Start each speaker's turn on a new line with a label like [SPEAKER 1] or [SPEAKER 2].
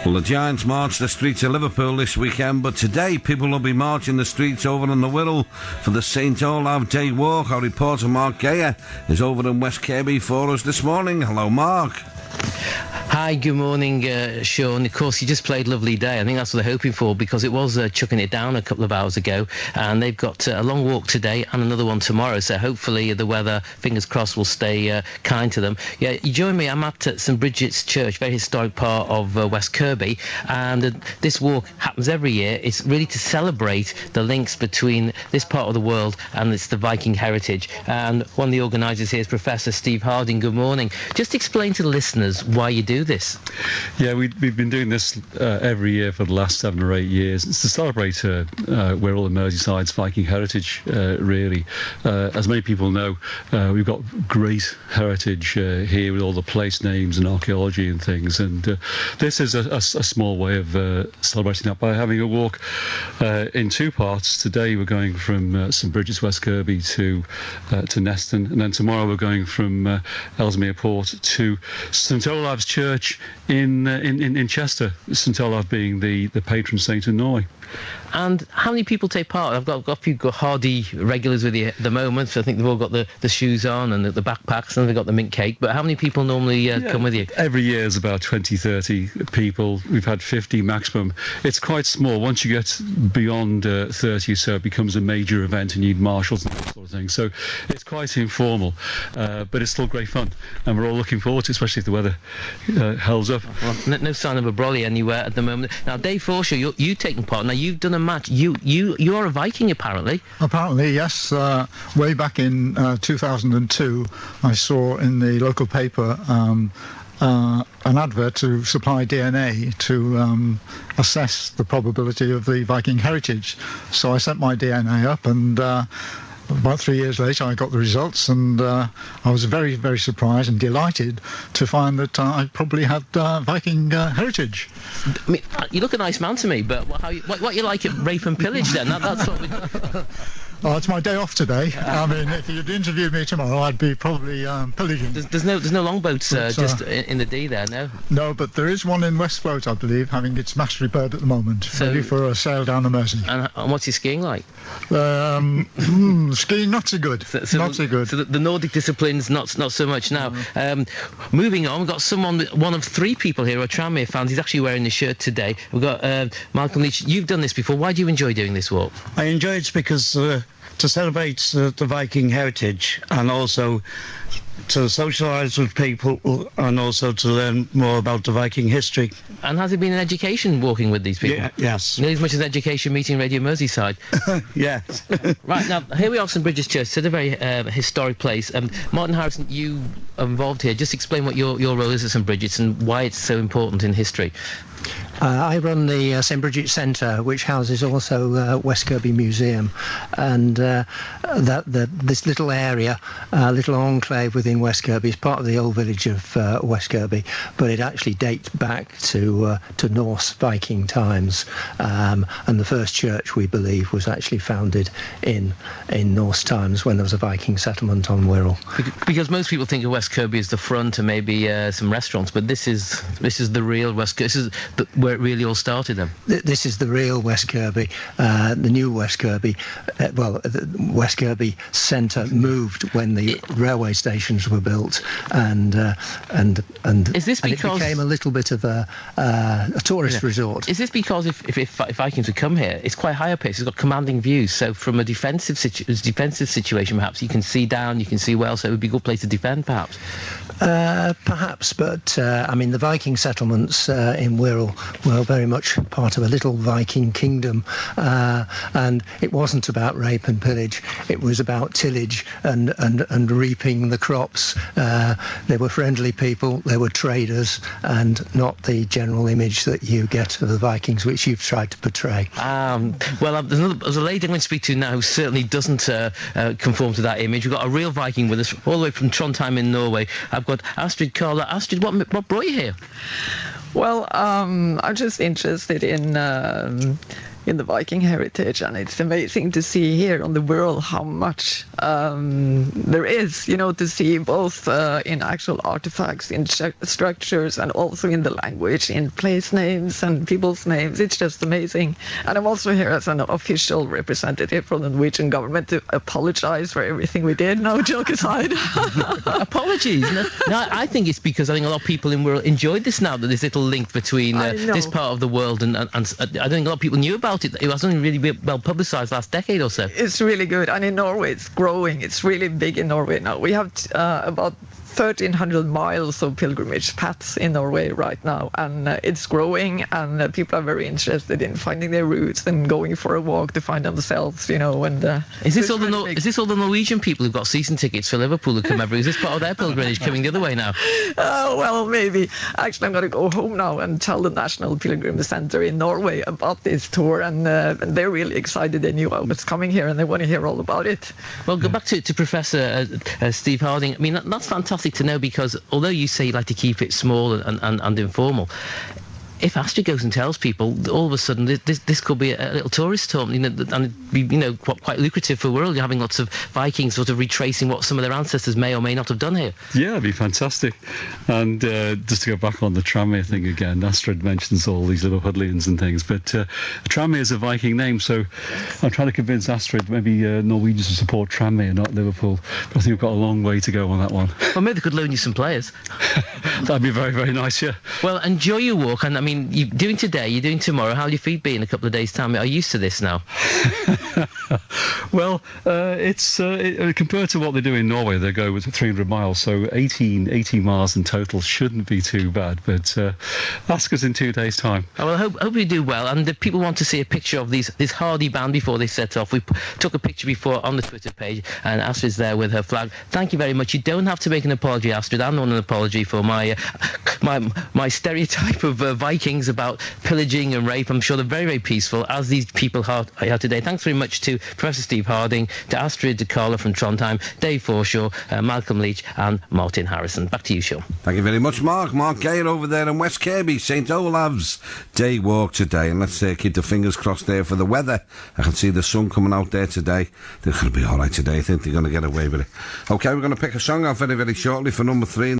[SPEAKER 1] Well, the Giants marched the streets of Liverpool this weekend, but today people will be marching the streets over in the Wirral for the St Olav Day Walk. Our reporter Mark Geyer is over in West Kirby for us this morning. Hello, Mark.
[SPEAKER 2] Hi, good morning, Sean. Of course, you just played Lovely Day. I think that's what they're hoping for, because it was chucking it down a couple of hours ago, and they've got a long walk today and another one tomorrow, so hopefully the weather, fingers crossed, will stay kind to them. Yeah, you join me. I'm at St Bridget's Church, very historic part of West Kirby, and this walk happens every year. It's really to celebrate the links between this part of the world and it's the Viking heritage. And one of the organisers here is Professor Steve Harding. Good morning. Just explain to the listeners why you do this.
[SPEAKER 3] Yeah, we've been doing this every year for the last 7 or 8 years. It's to celebrate Wirral and Merseyside's Viking heritage, really. As many people know, we've got great heritage here with all the place names and archaeology and things, and this is a small way of celebrating that by having a walk in 2 parts. Today we're going from St Bridget's, West Kirby to Neston, and then tomorrow we're going from Ellesmere Port to St Olav's Church in Chester, St Olav being the patron saint of Norway.
[SPEAKER 2] And how many people take part? I've got a few hardy regulars with you at the moment, so I think they've all got the shoes on and the backpacks, and they've got the mint cake. But how many people normally come with you?
[SPEAKER 3] Every year is about 20, 30 people. We've had 50 maximum. It's quite small. Once you get beyond 30 or so, it becomes a major event and you need marshals and that sort of thing. So it's quite informal, but it's still great fun. And we're all looking forward to it, especially if the weather holds up.
[SPEAKER 2] Well, no sign of a brolly anywhere at the moment. Now, Dave Forshaw, you've taken part. Now, you've done a match. You are a Viking, apparently.
[SPEAKER 4] Apparently, yes. Way back in 2002, I saw in the local paper an advert to supply DNA to assess the probability of the Viking heritage. So I sent my DNA up, and about 3 years later I got the results, and I was very, very surprised and delighted to find that I probably had Viking heritage.
[SPEAKER 2] I mean, you look a nice man to me, but what you like at rape and pillage then? That's what we...
[SPEAKER 4] Oh, it's my day off today. I mean, if you'd interviewed me tomorrow, I'd be probably pillaging.
[SPEAKER 2] There's no longboats just in the Dee there, no?
[SPEAKER 4] No, but there is one in Westfloat, I believe, having its mast repaired at the moment, ready for a sail down the Mersey.
[SPEAKER 2] And what's your skiing like?
[SPEAKER 4] Skiing not so good. Not so good.
[SPEAKER 2] So the Nordic disciplines, not so much now. Moving on, we've got one of 3 people here who are Tranmere fans. He's actually wearing the shirt today. We've got Michael Leach. You've done this before. Why do you enjoy doing this walk?
[SPEAKER 5] I enjoy it because to celebrate the Viking heritage, and also to socialise with people, and also to learn more about the Viking history.
[SPEAKER 2] And has it been an education walking with these people?
[SPEAKER 5] Yeah, yes.
[SPEAKER 2] Nearly as much as education meeting Radio Merseyside.
[SPEAKER 5] Yes.
[SPEAKER 2] Right, now, here we are at St Bridget's Church. It's a very historic place. Martin Harrison, you are involved here. Just explain what your role is at St Bridget's and why it's so important in history.
[SPEAKER 6] I run the St Bridget's Centre, which houses also West Kirby Museum, and this little area, little enclave within West Kirby, is part of the old village of West Kirby, but it actually dates back to Norse Viking times, and the first church, we believe, was actually founded in Norse times when there was a Viking settlement on Wirral.
[SPEAKER 2] Because most people think of West Kirby as the front and maybe some restaurants, but this is the real West Kirby. This is where it really all started then.
[SPEAKER 6] This is the real West Kirby, the new West Kirby. The West Kirby Centre moved when the railway stations were built, and
[SPEAKER 2] is this because
[SPEAKER 6] it became a little bit of a tourist resort?
[SPEAKER 2] Is this because if Vikings would come here, it's quite high up here, it's got commanding views, so from a defensive situation perhaps you can see down, you can see well, so it would be a good place to defend perhaps?
[SPEAKER 6] Perhaps, but I mean the Viking settlements in Wirral were very much part of a little Viking kingdom, and it wasn't about rape and pillage, it was about tillage and reaping the crops. They were friendly people, they were traders, and not the general image that you get of the Vikings, which you've tried to portray.
[SPEAKER 2] There's a lady I'm going to speak to now who certainly doesn't conform to that image. We've got a real Viking with us, all the way from Trondheim in Norway. I've got Astrid Carla. Astrid, what brought you here?
[SPEAKER 7] Well, I'm just interested in in the Viking heritage, and it's amazing to see here on the Wirral how much there is, to see both in actual artifacts, in structures, and also in the language, in place names and people's names. It's just amazing. And I'm also here as an official representative from the Norwegian government to apologize for everything we did. No, joke aside.
[SPEAKER 2] Apologies. No, I think it's because I think a lot of people in Wirral enjoyed this now, that this little link between this part of the world and I think a lot of people knew about it. It wasn't really well publicised last decade or so.
[SPEAKER 7] It's really good, and in Norway it's growing. It's really big in Norway now. We have about 1,300 miles of pilgrimage paths in Norway right now, and it's growing, and people are very interested in finding their roots and going for a walk to find themselves, and
[SPEAKER 2] is this all the Norwegian people who've got season tickets for Liverpool who come every? Is this part of their pilgrimage coming the other way now?
[SPEAKER 7] Well, maybe. Actually, I'm going to go home now and tell the National Pilgrim Centre in Norway about this tour, and they're really excited. They knew I was coming here, and they want to hear all about it.
[SPEAKER 2] Well, go back to Professor Steve Harding. I mean, that's fantastic to know, because although you say you like to keep it small and informal, if Astrid goes and tells people, all of a sudden this could be a little tourist tour, and it'd be quite lucrative for Wirral. You're having lots of Vikings sort of retracing what some of their ancestors may or may not have done here.
[SPEAKER 3] Yeah, it'd be fantastic. And just to go back on the Tranmere thing again, Astrid mentions all these little Hudlians and things, but Tranmere is a Viking name, so I'm trying to convince Astrid maybe Norwegians to support Tranmere, not Liverpool. But I think we've got a long way to go on that one.
[SPEAKER 2] Well, maybe they could loan you some players.
[SPEAKER 3] That'd be very, very nice, yeah.
[SPEAKER 2] Well, enjoy your walk, and I mean, you're doing today, you're doing tomorrow. How'll your feet be in a couple of days' time? Are you used to this now?
[SPEAKER 3] Well, it's compared to what they do in Norway, they go with 300 miles, so 18 miles in total shouldn't be too bad, but ask us in 2 days' time.
[SPEAKER 2] Oh, well, I hope you do well, and if people want to see a picture of this hardy band before they set off, we took a picture before on the Twitter page, and Astrid's there with her flag. Thank you very much. You don't have to make an apology, Astrid. I don't want an apology for my stereotype of Vikings about pillaging and rape. I'm sure they're very, very peaceful, as these people are today. Thanks very much to Professor Steve Harding, to Astrid de Carla from Trondheim, Dave Forshaw, Malcolm Leach and Martin Harrison. Back to you, Sean.
[SPEAKER 1] Thank you very much, Mark. Mark Geyer over there in West Kirby, St Olav's Day Walk today. And let's keep the fingers crossed there for the weather. I can see the sun coming out there today. They're going to be all right today. I think they're going to get away with it. OK, we're going to pick a song out very, very shortly for number 3.